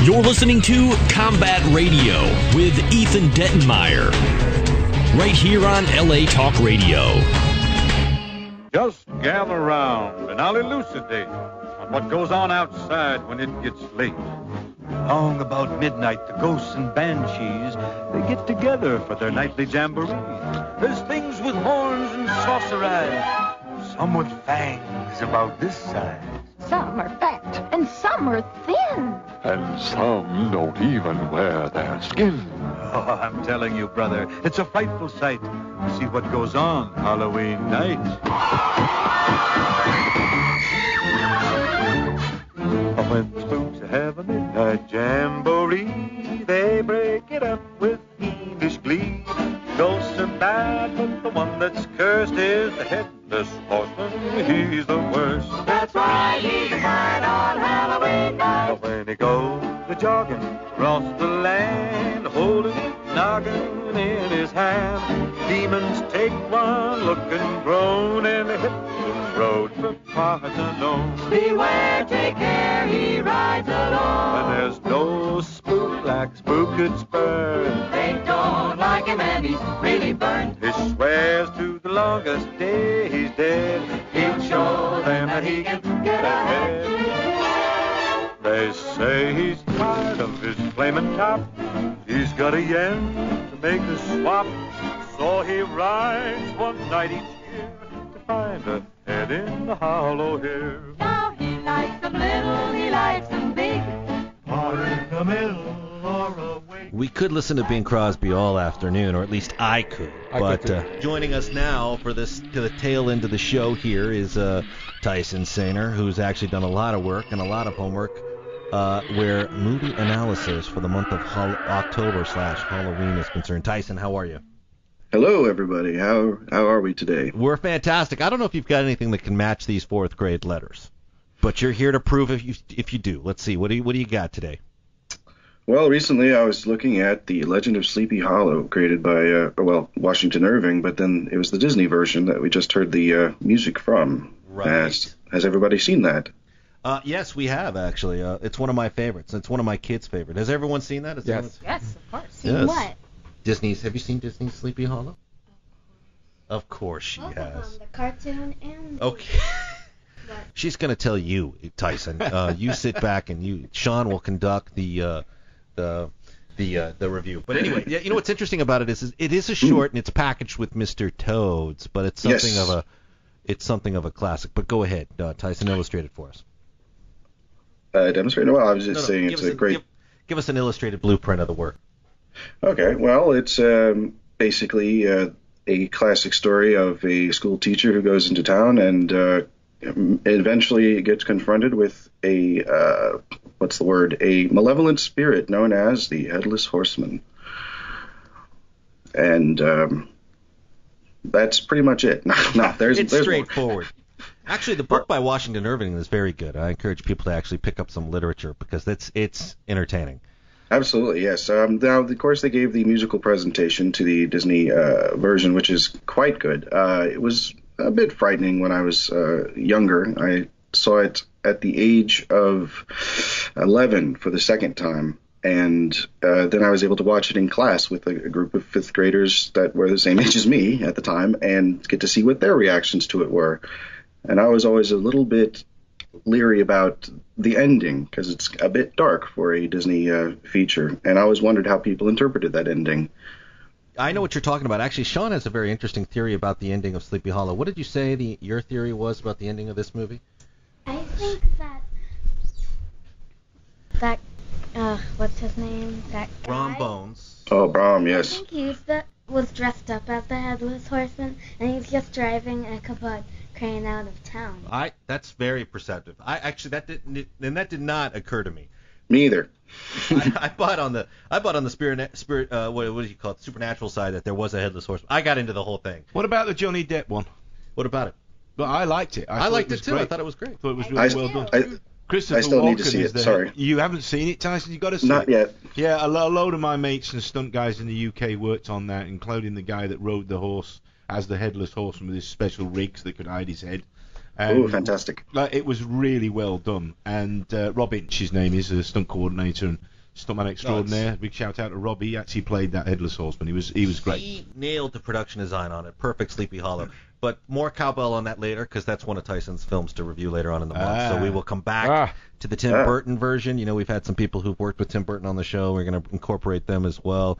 You're listening to Combat Radio with Ethan Dettenmeyer, right here on LA Talk Radio. Just gather round and I'll elucidate on what goes on outside when it gets late. Long about midnight, the ghosts and banshees, they get together for their nightly jamboree. There's things with horns and saucer eyes, some with fangs about this size. Some are fat, and some are thin. And some don't even wear their skin. Oh, I'm telling you, brother, it's a frightful sight to see what goes on Halloween night. When spooks have a midnight jamboree, they break it up with fiendish glee. Ghosts are bad, but the one that's cursed is the Headless Horseman. He's the worst. That's right, he's mine on Halloween night. But when he goes jogging across the land, holding a noggin in his hand, demons take one look and groan, and they hit the road for parts unknown. Beware, take care, he rides alone. And there's no spook like Spook could spurn. They don't like him and he's really burned. He swears to the longest day he's dead, He'll show them that he can get ahead. They say he's tired of his flaming top. He's got a yen to make a swap. So he rides one night each year to find a head in the hollow here. Now he likes them little, he likes them big. Or in the middle or away. We could listen to Bing Crosby all afternoon, or at least I could. But joining us now for this, to the tail end of the show here, is Tyson Saner, who's actually done a lot of work and a lot of homework where movie analysis for the month of October/Halloween is concerned. Tyson, how are you? Hello, everybody. How are we today? We're fantastic. I don't know if you've got anything that can match these fourth grade letters, but you're here to prove if you do. Let's see. What do you got today? Well, recently I was looking at The Legend of Sleepy Hollow, created by Washington Irving, but then it was the Disney version that we just heard the music from. Right. Has everybody seen that? Yes, we have, actually. It's one of my favorites. It's one of my kids' favorites. Has everyone seen that? Yes. Yes, of course. Yes. What? Have you seen Disney's Sleepy Hollow? Of course she has. The cartoon and... Okay. She's going to tell you, Tyson. You sit back and Sean will conduct the review. But anyway, you know what's interesting about it is it is a short and it's packaged with Mr. Toads, but it's something of a classic. But go ahead, Tyson, illustrate it for us. Demonstrate? Well, I was just saying it's a great... Give us an illustrated blueprint of the work. Okay, well, it's basically a classic story of a school teacher who goes into town and eventually gets confronted with a malevolent spirit known as the Headless Horseman. And that's pretty much it. No, there's straightforward. More. Actually, the book by Washington Irving is very good. I encourage people to actually pick up some literature because it's entertaining. Absolutely, yes. Now, of course, they gave the musical presentation to the Disney version, which is quite good. It was a bit frightening when I was younger. I saw it at the age of 11 for the second time, and then I was able to watch it in class with a group of fifth graders that were the same age as me at the time and get to see what their reactions to it were. And I was always a little bit leery about the ending because it's a bit dark for a Disney feature, and I always wondered how people interpreted that ending. I know what you're talking about. Actually, Sean has a very interesting theory about the ending of Sleepy Hollow. What did you say your theory was about the ending of this movie? I think that what's his name? That guy? Brom Bones. Oh, Brom, yes. I think he was dressed up as the Headless Horseman, and he's just driving a caboose crane out of town. That's very perceptive. That did not occur to me. Me either. I bought on the spirit what do you call it, supernatural side that there was a Headless Horseman. I got into the whole thing. What about the Johnny Depp one? What about it? Well, I liked it. I liked it too. Great. I thought it was great. I thought it was really well done. Christopher I still Walken need to see it. Sorry. You haven't seen it, Tyson? You got to see Not it. yet. Yeah, a load of my mates and stunt guys in the UK worked on that, including the guy that rode the horse as the Headless Horseman with his special rigs that could hide his head. Fantastic. It was really well done. And Rob Inch, his name is, a stunt coordinator, and stuntman extraordinaire. Big shout out to Rob. He actually played that Headless Horseman. He was great. He nailed the production design on it. Perfect Sleepy Hollow. But more cowbell on that later, because that's one of Tyson's films to review later on in the month. So we will come back to the Tim Burton version. We've had some people who've worked with Tim Burton on the show. We're going to incorporate them as well.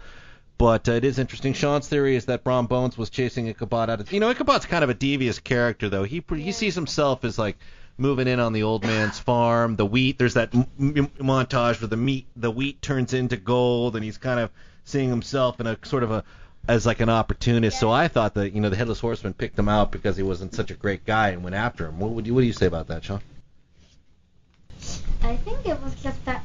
But it is interesting. Sean's theory is that Brom Bones was chasing Ichabod out of... Ichabod's kind of a devious character, though. He sees himself as, like, moving in on the old man's farm. The wheat, there's that montage where the wheat turns into gold, and he's kind of seeing himself in a sort of as like an opportunist. So I thought that, the Headless Horseman picked him out because he wasn't such a great guy and went after him. What do you say about that, Sean? I think it was just that.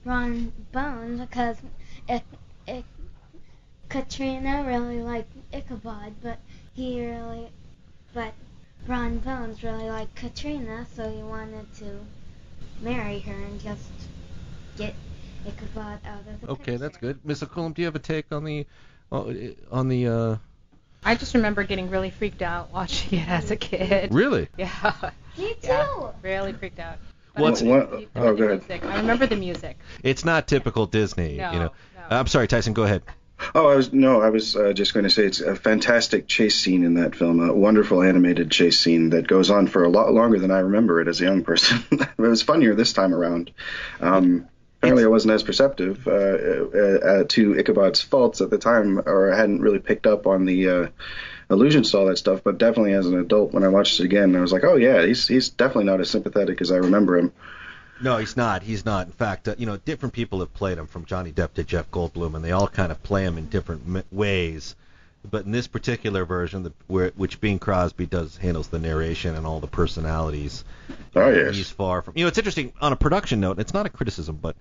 Ron Bones, because Katrina really liked Ichabod, but Ron Bones really liked Katrina, so he wanted to marry her and just get Ichabod out of the picture. That's good. Miss O'Collum, do you have a take on the I just remember getting really freaked out watching it as a kid. Really? Yeah. Me too. Yeah, really freaked out. Go ahead. I remember the music. It's not typical Disney, No. I'm sorry, Tyson, go ahead. I was just going to say it's a fantastic chase scene in that film, a wonderful animated chase scene that goes on for a lot longer than I remember it as a young person. It was funnier this time around. Apparently I wasn't as perceptive to Ichabod's faults at the time, or I hadn't really picked up on the allusions to all that stuff, but definitely as an adult when I watched it again, I was like, oh yeah, he's definitely not as sympathetic as I remember him. No, he's not. In fact, different people have played him, from Johnny Depp to Jeff Goldblum, and they all kind of play him in different ways. But in this particular version, which Bing Crosby handles the narration and all the personalities, yes. He's far from... it's interesting, on a production note, it's not a criticism, but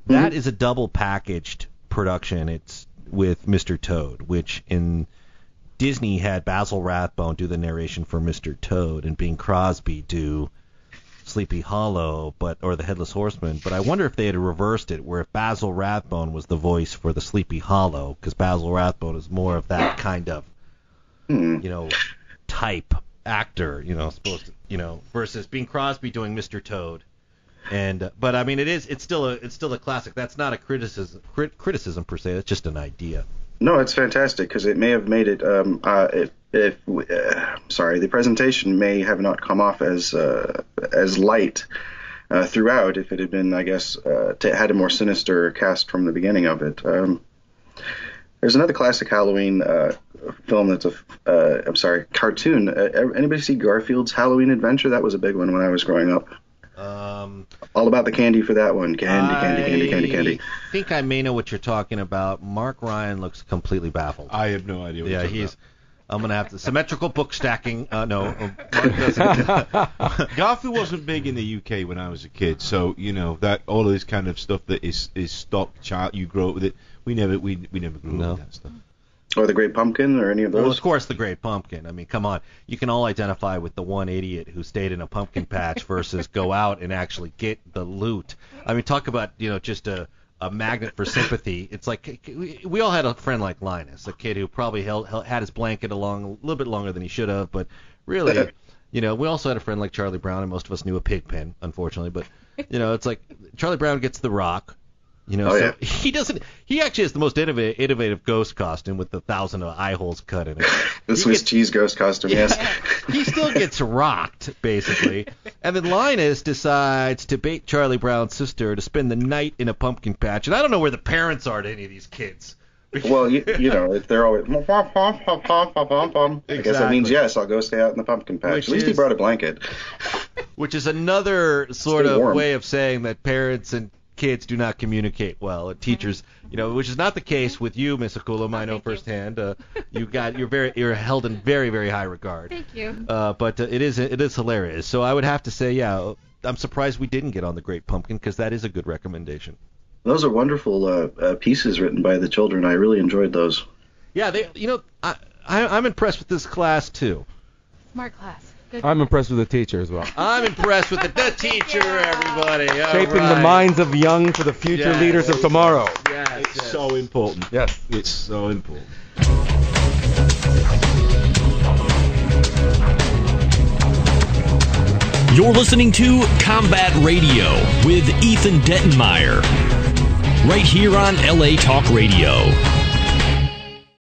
that is a double-packaged production. It's with Mr. Toad, which in Disney had Basil Rathbone do the narration for Mr. Toad, and Bing Crosby do Sleepy Hollow, or the Headless Horseman. But I wonder if they had reversed it, where if Basil Rathbone was the voice for the Sleepy Hollow, because Basil Rathbone is more of that kind of, type actor, supposed to, versus Bing Crosby doing Mr. Toad. But I mean, it's still a classic. That's not a criticism per se. That's just an idea. No, it's fantastic because it may have made it. The presentation may have not come off as light throughout if it had been, I guess, had a more sinister cast from the beginning of it. There's another classic Halloween film that's cartoon. Anybody see Garfield's Halloween Adventure? That was a big one when I was growing up. All about the candy for that one. Candy. I think I may know what you're talking about. Mark Ryan looks completely baffled. I have no idea what you're talking about. I'm going to have to... Symmetrical book stacking. No. Mark doesn't. Garfield wasn't big in the UK when I was a kid, so, that all of this kind of stuff that is stock child, you grow up with it. We never grew up with that stuff. Or the Great Pumpkin, or any of those? Well, of course, the Great Pumpkin. I mean, come on. You can all identify with the one idiot who stayed in a pumpkin patch versus go out and actually get the loot. I mean, talk about, just a magnet for sympathy. It's like, we all had a friend like Linus, a kid who probably had his blanket along a little bit longer than he should have, but really, we also had a friend like Charlie Brown, and most of us knew a pig pen, unfortunately, but, it's like Charlie Brown gets the rock. Yeah. He actually has the most innovative ghost costume with the 1,000 eye holes cut in it. The Swiss cheese ghost costume, yes. He still gets rocked, basically. And then Linus decides to bait Charlie Brown's sister to spend the night in a pumpkin patch. And I don't know where the parents are to any of these kids. Well, if they're always... I guess that means, yes, I'll go stay out in the pumpkin patch. At least he brought a blanket. Which is another sort of way of saying that parents and kids do not communicate well. Teachers, which is not the case with you, Miss Akulum. I know firsthand. You're held in very, very high regard. Thank you. But it is hilarious. So I would have to say, I'm surprised we didn't get on the Great Pumpkin, because that is a good recommendation. Those are wonderful pieces written by the children. I really enjoyed those. Yeah, I'm impressed with this class too. Smart class. Good. I'm impressed with the teacher as well. I'm impressed with the teacher, everybody. Shaping the minds of young for the future leaders of tomorrow. Yes, it's so important. Yes. It's so important. You're listening to Combat Radio with Ethan Dettenmeyer. Right here on LA Talk Radio.